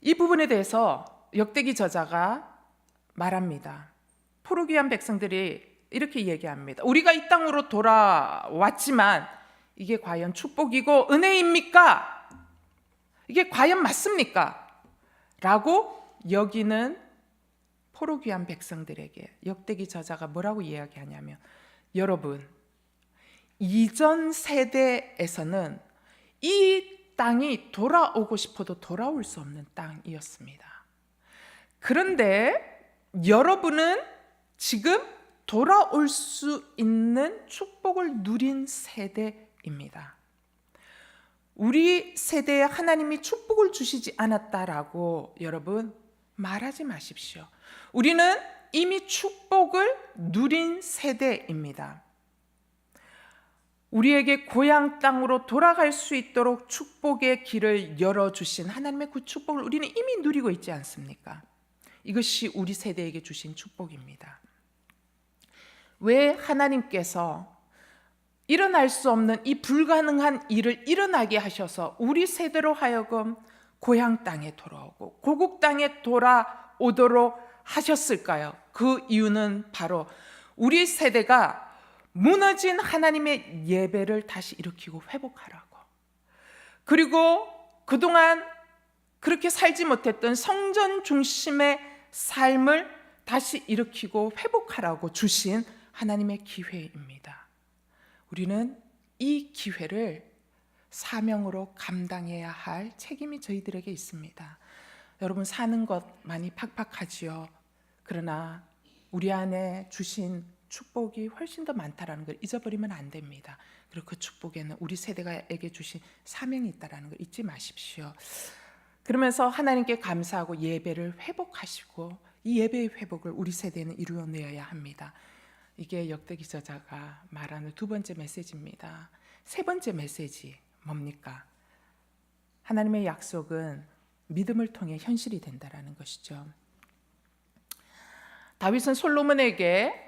이 부분에 대해서 역대기 저자가 말합니다. 포로귀한 백성들이 이렇게 얘기합니다. 우리가 이 땅으로 돌아왔지만 이게 과연 축복이고 은혜입니까? 이게 과연 맞습니까? 라고 여기는 포로귀한 백성들에게 역대기 저자가 뭐라고 이야기하냐면, 여러분, 이전 세대에서는 이 땅이 돌아오고 싶어도 돌아올 수 없는 땅이었습니다. 그런데 여러분은 지금 돌아올 수 있는 축복을 누린 세대입니다. 우리 세대에 하나님이 축복을 주시지 않았다라고 여러분 말하지 마십시오. 우리는 이미 축복을 누린 세대입니다. 우리에게 고향 땅으로 돌아갈 수 있도록 축복의 길을 열어주신 하나님의 그 축복을 우리는 이미 누리고 있지 않습니까? 이것이 우리 세대에게 주신 축복입니다. 왜 하나님께서 일어날 수 없는 이 불가능한 일을 일어나게 하셔서 우리 세대로 하여금 고향 땅에 돌아오고 고국 땅에 돌아오도록 하셨을까요? 그 이유는 바로 우리 세대가 무너진 하나님의 예배를 다시 일으키고 회복하라고, 그리고 그동안 그렇게 살지 못했던 성전 중심의 삶을 다시 일으키고 회복하라고 주신 하나님의 기회입니다. 우리는 이 기회를 사명으로 감당해야 할 책임이 저희들에게 있습니다. 여러분, 사는 것 많이 팍팍하지요. 그러나 우리 안에 주신 축복이 훨씬 더 많다라는 걸 잊어버리면 안 됩니다. 그리고 그 축복에는 우리 세대가에게 주신 사명이 있다라는 걸 잊지 마십시오. 그러면서 하나님께 감사하고 예배를 회복하시고 이 예배의 회복을 우리 세대는 이루어내어야 합니다. 이게 역대기 저자가 말하는 두 번째 메시지입니다. 세 번째 메시지 뭡니까? 하나님의 약속은 믿음을 통해 현실이 된다라는 것이죠. 다윗은 솔로몬에게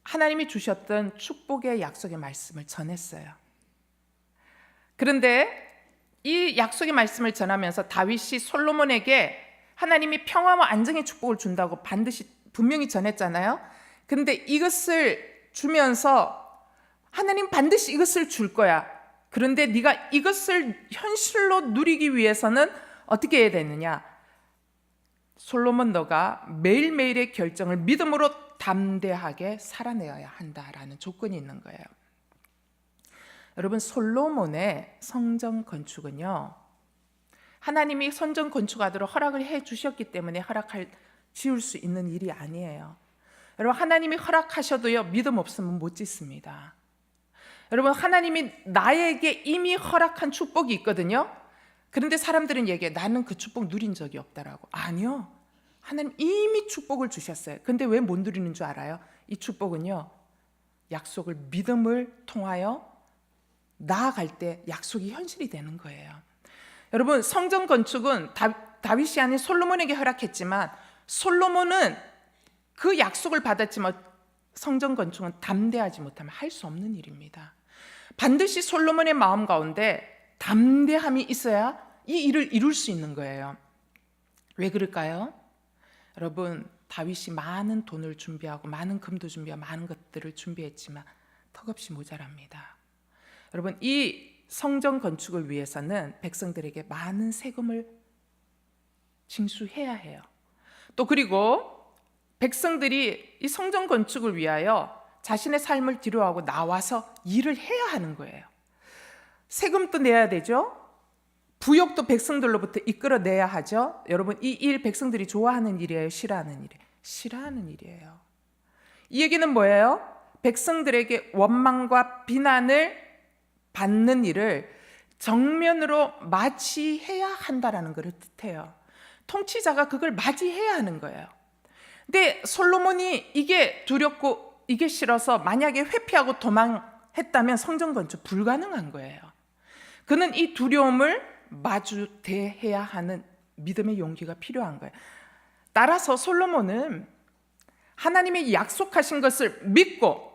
하나님이 주셨던 축복의 약속의 말씀을 전했어요. 그런데 이 약속의 말씀을 전하면서 다윗이 솔로몬에게 하나님이 평화와 안정의 축복을 준다고 반드시 분명히 전했잖아요. 근데 이것을 주면서 하나님 반드시 이것을 줄 거야. 그런데 네가 이것을 현실로 누리기 위해서는 어떻게 해야 되느냐? 솔로몬, 너가 매일매일의 결정을 믿음으로 담대하게 살아내어야 한다라는 조건이 있는 거예요. 여러분, 솔로몬의 성전 건축은요, 하나님이 성전 건축하도록 허락을 해 주셨기 때문에 지을 수 있는 일이 아니에요. 여러분, 하나님이 허락하셔도요, 믿음 없으면 못 짓습니다. 여러분, 하나님이 나에게 이미 허락한 축복이 있거든요. 그런데 사람들은 얘기해, 나는 그 축복 누린 적이 없다라고. 아니요, 하나님 이미 축복을 주셨어요. 근데 왜 못 누리는 줄 알아요? 이 축복은요, 약속을 믿음을 통하여 나아갈 때 약속이 현실이 되는 거예요. 여러분, 성전 건축은 다윗이 아닌 솔로몬에게 허락했지만, 솔로몬은 그 약속을 받았지만 성전 건축은 담대하지 못하면 할 수 없는 일입니다. 반드시 솔로몬의 마음 가운데 담대함이 있어야 이 일을 이룰 수 있는 거예요. 왜 그럴까요? 여러분, 다윗이 많은 돈을 준비하고 많은 금도 준비하고 많은 것들을 준비했지만 턱없이 모자랍니다. 여러분, 이 성전 건축을 위해서는 백성들에게 많은 세금을 징수해야 해요. 또 그리고 백성들이 이 성전 건축을 위하여 자신의 삶을 뒤로하고 나와서 일을 해야 하는 거예요. 세금도 내야 되죠. 부역도 백성들로부터 이끌어내야 하죠. 여러분, 이 일 백성들이 좋아하는 일이에요? 싫어하는 일이에요? 싫어하는 일이에요. 이 얘기는 뭐예요? 백성들에게 원망과 비난을 받는 일을 정면으로 맞이해야 한다라는 것을 뜻해요. 통치자가 그걸 맞이해야 하는 거예요. 근데 솔로몬이 이게 두렵고 이게 싫어서 만약에 회피하고 도망했다면 성전 건축 불가능한 거예요. 그는 이 두려움을 마주대해야 하는 믿음의 용기가 필요한 거예요. 따라서 솔로몬은 하나님의 약속하신 것을 믿고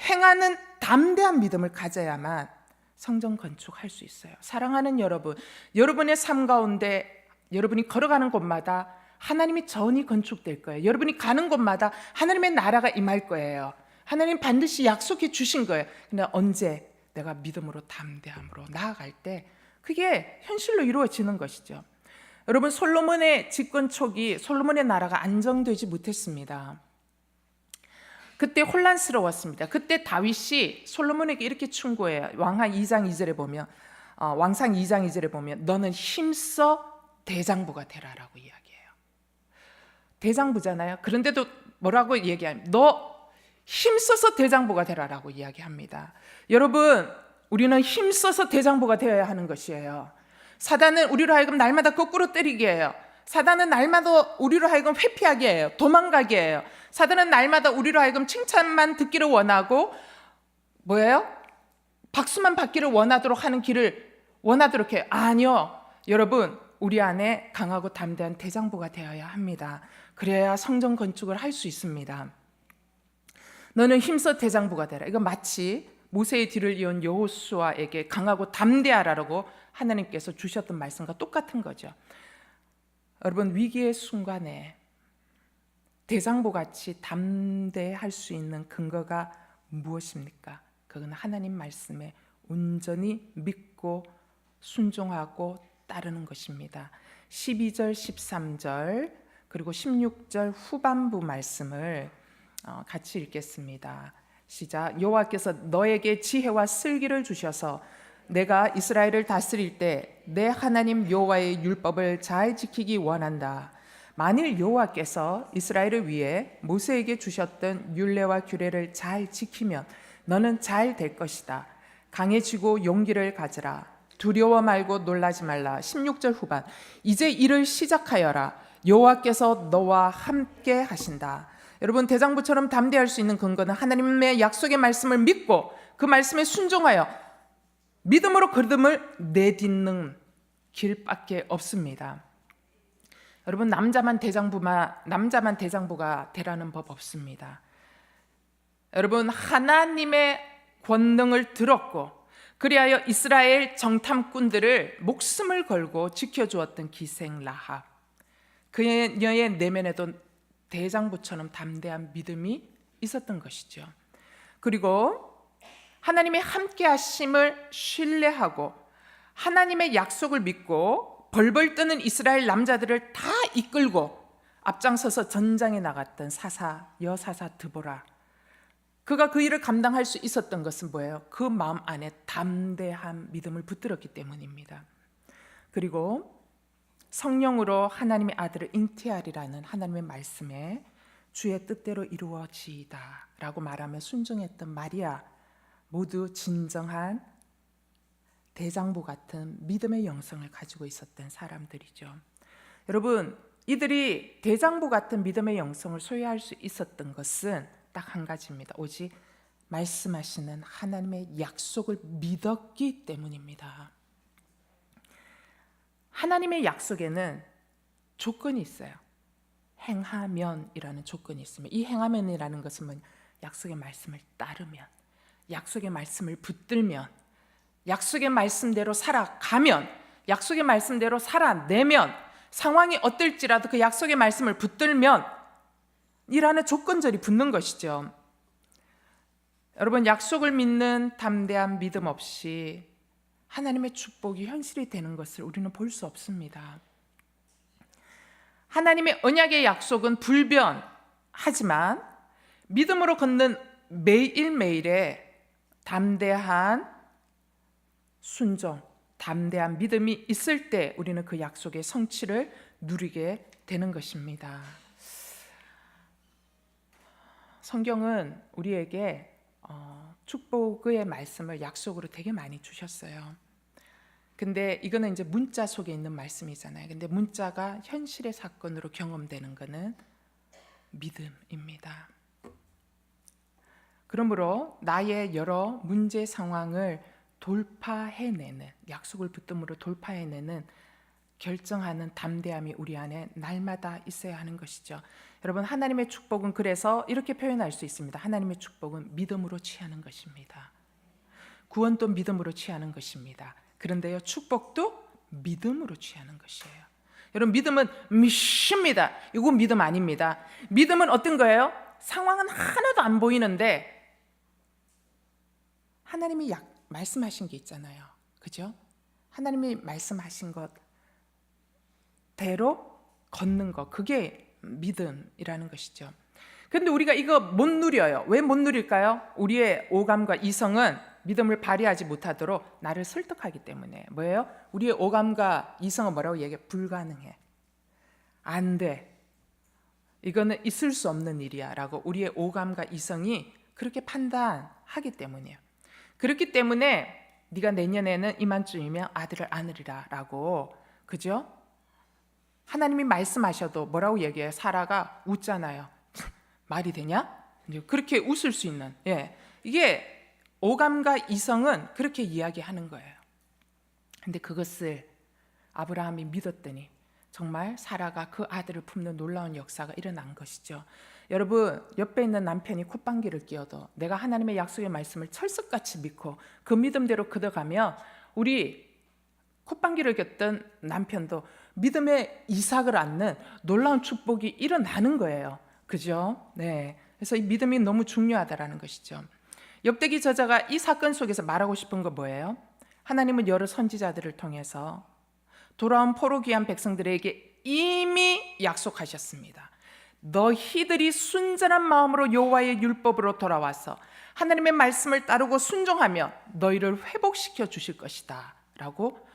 행하는 담대한 믿음을 가져야만 성전 건축할 수 있어요. 사랑하는 여러분, 여러분의 삶 가운데 여러분이 걸어가는 곳마다 하나님의 전이 건축될 거예요. 여러분이 가는 곳마다 하나님의 나라가 임할 거예요. 하나님 반드시 약속해 주신 거예요. 근데 언제 내가 믿음으로 담대함으로 나아갈 때 그게 현실로 이루어지는 것이죠. 여러분, 솔로몬의 집권 초기 솔로몬의 나라가 안정되지 못했습니다. 그때 혼란스러웠습니다. 그때 다윗이 솔로몬에게 이렇게 충고해요. 왕상 2장 2절에 보면 너는 힘써 대장부가 되라라고 이야기해요. 대장부잖아요. 그런데도 뭐라고 얘기합니까? 너 힘써서 대장부가 되라라고 이야기합니다. 여러분, 우리는 힘써서 대장부가 되어야 하는 것이에요. 사단은 우리로 하여금 날마다 거꾸로 때리게 해요. 사단은 날마다 우리로 하여금 회피하게 해요. 도망가게 해요. 사단은 날마다 우리로 하여금 칭찬만 듣기를 원하고 뭐예요? 박수만 받기를 원하도록 하는 길을 원하도록 해요. 아니요. 여러분, 우리 안에 강하고 담대한 대장부가 되어야 합니다. 그래야 성전 건축을 할 수 있습니다. 너는 힘써 대장부가 되라. 이거 마치 모세의 뒤를 이은 여호수아에게 강하고 담대하라고 하나님께서 주셨던 말씀과 똑같은 거죠. 여러분, 위기의 순간에 대장부같이 담대할 수 있는 근거가 무엇입니까? 그건 하나님 말씀에 온전히 믿고 순종하고 따르는 것입니다. 12절, 13절 그리고 16절 후반부 말씀을 같이 읽겠습니다. 시작. 여호와께서 너에게 지혜와 슬기를 주셔서 내가 이스라엘을 다스릴 때 내 하나님 여호와의 율법을 잘 지키기 원한다. 만일 여호와께서 이스라엘을 위해 모세에게 주셨던 율례와 규례를 잘 지키면 너는 잘 될 것이다. 강해지고 용기를 가지라. 두려워 말고 놀라지 말라. 16절 후반. 이제 일을 시작하여라. 여호와께서 너와 함께 하신다. 여러분, 대장부처럼 담대할 수 있는 근거는 하나님의 약속의 말씀을 믿고 그 말씀에 순종하여 믿음으로 거듭을 내딛는 길밖에 없습니다. 여러분, 남자만 대장부가 되라는 법 없습니다. 여러분, 하나님의 권능을 들었고 그리하여 이스라엘 정탐꾼들을 목숨을 걸고 지켜주었던 기생 라합, 그녀의 내면에도 대장부처럼 담대한 믿음이 있었던 것이죠. 그리고 하나님의 함께 하심을 신뢰하고 하나님의 약속을 믿고 벌벌 뜨는 이스라엘 남자들을 다 이끌고 앞장서서 전장에 나갔던 여사사 드보라, 그가 그 일을 감당할 수 있었던 것은 뭐예요? 그 마음 안에 담대한 믿음을 붙들었기 때문입니다. 그리고 성령으로 하나님의 아들을 잉태하리라는 하나님의 말씀에 주의 뜻대로 이루어지이다 라고 말하며 순종했던 마리아, 모두 진정한 대장부 같은 믿음의 영성을 가지고 있었던 사람들이죠. 여러분, 이들이 대장부 같은 믿음의 영성을 소유할 수 있었던 것은 딱 한 가지입니다. 오직 말씀하시는 하나님의 약속을 믿었기 때문입니다. 하나님의 약속에는 조건이 있어요. 행하면이라는 조건이 있습니다. 이 행하면이라는 것은 약속의 말씀을 따르면, 약속의 말씀을 붙들면, 약속의 말씀대로 살아가면, 약속의 말씀대로 살아내면, 상황이 어떨지라도 그 약속의 말씀을 붙들면 이라는 조건절이 붙는 것이죠. 여러분, 약속을 믿는 담대한 믿음 없이 하나님의 축복이 현실이 되는 것을 우리는 볼 수 없습니다. 하나님의 언약의 약속은 불변하지만 믿음으로 걷는 매일매일의 담대한 순종, 담대한 믿음이 있을 때 우리는 그 약속의 성취를 누리게 되는 것입니다. 성경은 우리에게 축복의 말씀을 약속으로 되게 많이 주셨어요. 근데 이거는 이제 문자 속에 있는 말씀이잖아요. 근데 문자가 현실의 사건으로 경험되는 것은 믿음입니다. 그러므로 나의 여러 문제 상황을 돌파해내는, 약속을 붙듦으로 돌파해내는 결정하는 담대함이 우리 안에 날마다 있어야 하는 것이죠. 여러분, 하나님의 축복은 그래서 이렇게 표현할 수 있습니다. 하나님의 축복은 믿음으로 취하는 것입니다. 구원도 믿음으로 취하는 것입니다. 그런데요, 축복도 믿음으로 취하는 것이에요. 여러분, 믿음은 믿습니다. 이거 믿음 아닙니다. 믿음은 어떤 거예요? 상황은 하나도 안 보이는데 하나님이 말씀하신 게 있잖아요. 그죠? 하나님이 말씀하신 것대로 걷는 것, 그게 믿음이라는 것이죠. 그런데 우리가 이거 못 누려요. 왜 못 누릴까요? 우리의 오감과 이성은 믿음을 발휘하지 못하도록 나를 설득하기 때문에. 뭐예요? 우리의 오감과 이성은 뭐라고 얘기해? 불가능해. 안 돼. 이거는 있을 수 없는 일이야 라고 우리의 오감과 이성이 그렇게 판단하기 때문이에요. 그렇기 때문에 네가 내년에는 이만쯤이면 아들을 안으리라 라고, 그죠? 하나님이 말씀하셔도 뭐라고 얘기해요? 사라가 웃잖아요. 말이 되냐? 그렇게 웃을 수 있는, 이게 오감과 이성은 그렇게 이야기하는 거예요. 근데 그것을 아브라함이 믿었더니 정말 사라가 그 아들을 품는 놀라운 역사가 일어난 것이죠. 여러분, 옆에 있는 남편이 콧방귀를 뀌어도 내가 하나님의 약속의 말씀을 철석같이 믿고 그 믿음대로 걷어가면 우리 콧방귀를 꼈던 남편도 믿음의 이삭을 안는 놀라운 축복이 일어나는 거예요. 그죠? 네. 그래서 이 믿음이 너무 중요하다라는 것이죠. 역대기 저자가 이 사건 속에서 말하고 싶은 거 뭐예요? 하나님은 여러 선지자들을 통해서 돌아온 포로귀한 백성들에게 이미 약속하셨습니다. 너희들이 순전한 마음으로 여호와의 율법으로 돌아와서 하나님의 말씀을 따르고 순종하면 너희를 회복시켜 주실 것이다 라고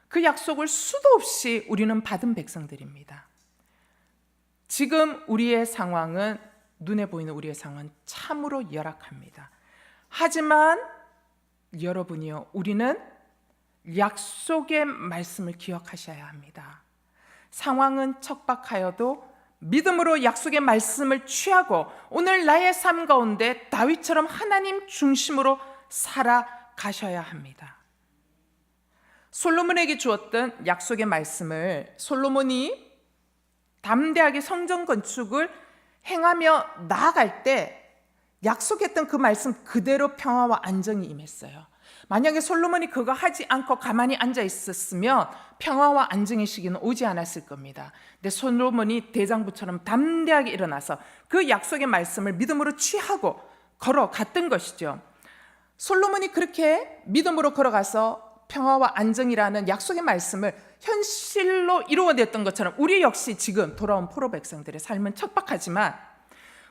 그 약속을 수도 없이 우리는 받은 백성들입니다. 지금 우리의 상황은, 눈에 보이는 우리의 상황은 참으로 열악합니다. 하지만 여러분이요, 우리는 약속의 말씀을 기억하셔야 합니다. 상황은 척박하여도 믿음으로 약속의 말씀을 취하고 오늘 나의 삶 가운데 다윗처럼 하나님 중심으로 살아가셔야 합니다. 솔로몬에게 주었던 약속의 말씀을 솔로몬이 담대하게 성전 건축을 행하며 나아갈 때 약속했던 그 말씀 그대로 평화와 안정이 임했어요. 만약에 솔로몬이 그거 하지 않고 가만히 앉아 있었으면 평화와 안정의 시기는 오지 않았을 겁니다. 근데 솔로몬이 대장부처럼 담대하게 일어나서 그 약속의 말씀을 믿음으로 취하고 걸어갔던 것이죠. 솔로몬이 그렇게 믿음으로 걸어가서 평화와 안정이라는 약속의 말씀을 현실로 이루어냈던 것처럼 우리 역시 지금 돌아온 포로 백성들의 삶은 척박하지만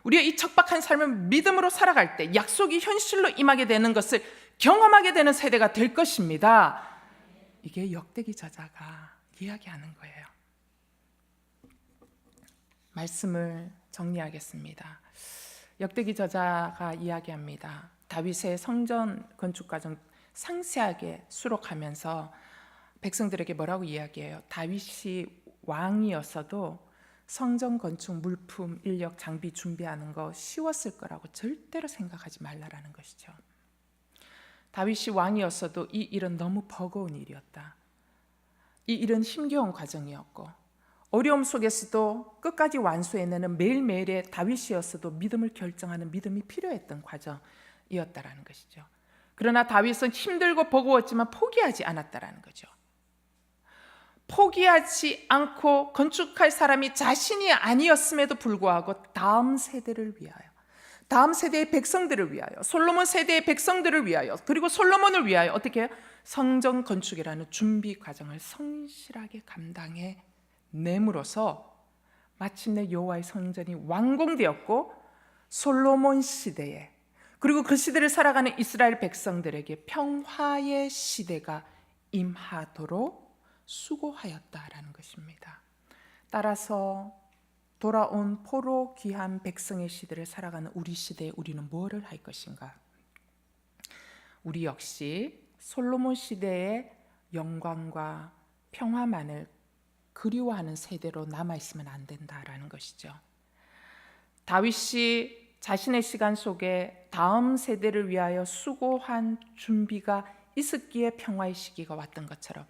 우리의 이 척박한 삶을 믿음으로 살아갈 때 약속이 현실로 임하게 되는 것을 경험하게 되는 세대가 될 것입니다. 이게 역대기 저자가 이야기하는 거예요. 말씀을 정리하겠습니다. 역대기 저자가 이야기합니다. 다윗의 성전 건축 과정 상세하게 수록하면서 백성들에게 뭐라고 이야기해요? 다윗이 왕이었어도 성전 건축, 물품, 인력, 장비 준비하는 거 쉬웠을 거라고 절대로 생각하지 말라라는 것이죠. 다윗이 왕이었어도 이 일은 너무 버거운 일이었다. 이 일은 힘겨운 과정이었고 어려움 속에서도 끝까지 완수해내는 매일매일의 다윗이었어도 믿음을 결정하는 믿음이 필요했던 과정이었다라는 것이죠. 그러나 다윗은 힘들고 버거웠지만 포기하지 않았다라는 거죠. 포기하지 않고 건축할 사람이 자신이 아니었음에도 불구하고 다음 세대를 위하여, 다음 세대의 백성들을 위하여, 솔로몬 세대의 백성들을 위하여, 그리고 솔로몬을 위하여 어떻게 해요? 성전 건축이라는 준비 과정을 성실하게 감당해 내므로서 마침내 여호와의 성전이 완공되었고 솔로몬 시대에, 그리고 그 시대를 살아가는 이스라엘 백성들에게 평화의 시대가 임하도록 수고하였다라는 것입니다. 따라서 돌아온 포로 귀한 백성의 시대를 살아가는 우리 시대에 우리는 뭐를 할 것인가? 우리 역시 솔로몬 시대의 영광과 평화만을 그리워하는 세대로 남아있으면 안 된다라는 것이죠. 다윗이 자신의 시간 속에 다음 세대를 위하여 수고한 준비가 있었기에 평화의 시기가 왔던 것처럼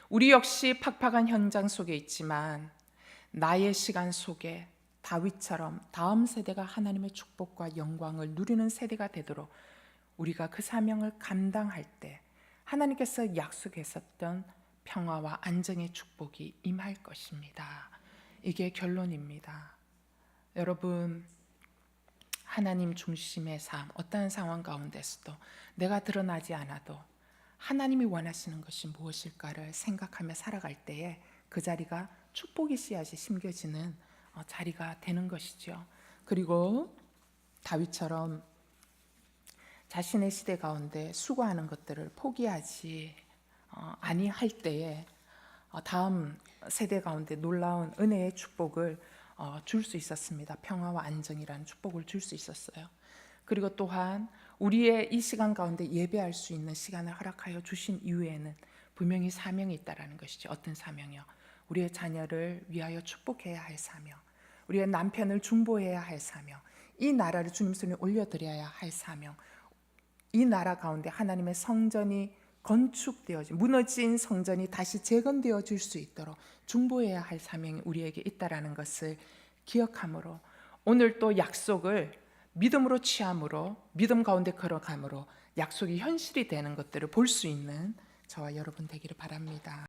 우리 역시 팍팍한 현장 속에 있지만 나의 시간 속에 다윗처럼 다음 세대가 하나님의 축복과 영광을 누리는 세대가 되도록 우리가 그 사명을 감당할 때 하나님께서 약속했었던 평화와 안정의 축복이 임할 것입니다. 이게 결론입니다. 여러분, 하나님 중심의 삶, 어떠한 상황 가운데서도 내가 드러나지 않아도 하나님이 원하시는 것이 무엇일까를 생각하며 살아갈 때에 그 자리가 축복의 씨앗이 심겨지는 자리가 되는 것이죠. 그리고 다윗처럼 자신의 시대 가운데 수고하는 것들을 포기하지 아니할 때에 다음 세대 가운데 놀라운 은혜의 축복을 줄 수 있었습니다. 평화와 안정이라는 축복을 줄 수 있었어요. 그리고 또한 우리의 이 시간 가운데 예배할 수 있는 시간을 허락하여 주신 이후에는 분명히 사명이 있다라는 것이죠. 어떤 사명이요? 우리의 자녀를 위하여 축복해야 할 사명, 우리의 남편을 중보해야 할 사명, 이 나라를 주님 손에 올려드려야 할 사명, 이 나라 가운데 하나님의 성전이 건축되어진, 무너진 성전이 다시 재건되어질 수 있도록 중보해야 할 사명이 우리에게 있다라는 것을 기억함으로 오늘 또 약속을 믿음으로 취함으로, 믿음 가운데 걸어감으로 약속이 현실이 되는 것들을 볼 수 있는 저와 여러분 되기를 바랍니다.